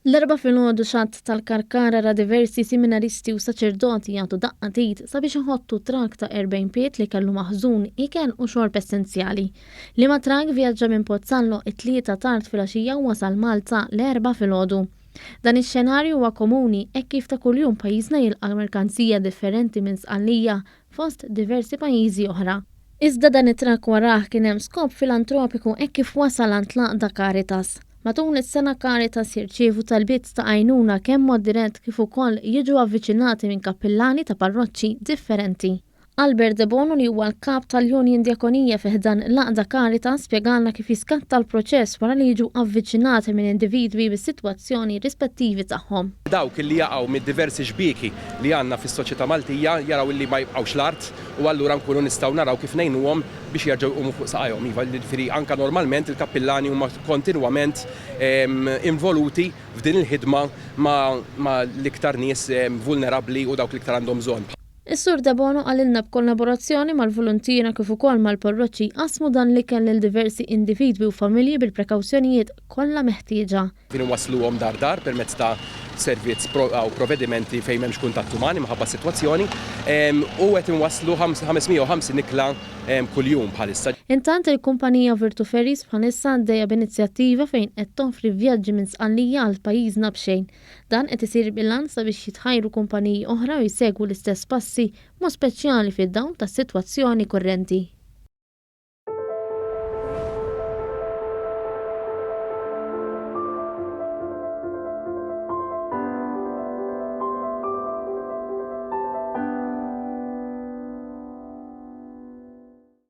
L-Erbgħa filgħodu x-xatt tal-Kalkara ra diversi seminaristi u saċerdoti jagħtu daqqatit sabiex iħottu trakk ta' 40 pied li kellu maħżun ikel u xorb essenzjali. Li ma trakk vjaġġa minn Pozzallo it-Tlieta tard filgħaxija u wasal Malta l-Erbgħa filgħodu. Dan ix-xenarju huwa komuni hekk kif ta' kuljum pajjiżna jilqa' merkanzija differenti Minn Sqallija fost diversi pajjiżi oħra. Iżda dan it-trakk warah kien hemm skop filantropiku hekk kif wasal għand l-għaqda Caritas. Matul is-sena Caritas jirċievu talbiet ta' għajnuna kemm mod dirett kif ukoll jiġu avviċinati minn kappillani ta' parroċċi differenti. Li huwa l-kap tal-Union Diakonija fi ħdan l-għaqda Caritas spjegalna kif jiskatta l-proċess wara li jiġu avviċinati minn individwi bis-sitwazzjoni rispettivi tagħhom. Dawk li jaqgħu mid-diversi xbieki li għandna fis-soċjetà Maltija jaraw li ma jibqgħux l-art u allura nkunu nistgħu naraw kif ngħinuhom biex jerġgħu jqumu fuq saqajhom. Iva jiġifieri anke normalment il-kappillani huma kontinwament involuti f'din il-ħidma ma' l-iktar nies vulnerabbli u dawk l-iktar għandhom bżonn. Is-Sur Dabono għalilna b'kollaborazzjoni mal-volontira kif ukoll mal-parroċċi qasmu dan li kell lil diversi individwi u familji bil-prekawzjonijiet kollha meħtieġa. Wasluhom dar permezz ta' servizz u provvedimenti fejn m'hemmx kuntatt umani minħabba s-sitwazzjoni u qed inwasslu 550 ikla kuljum bħalissa. Intant il-Kumpanija Virtu Ferries bħalissa għaddejja b'inizjattiva fejn qed toffri vjaġġi Minn Sqallija għal pajjiżna b'xejn. Dan qed isir bilanċ sabiex jitħajru kumpaniji oħra u jsegwu l-istess passi mod speċjali fid-dawn tas-sitwazzjoni kurrenti.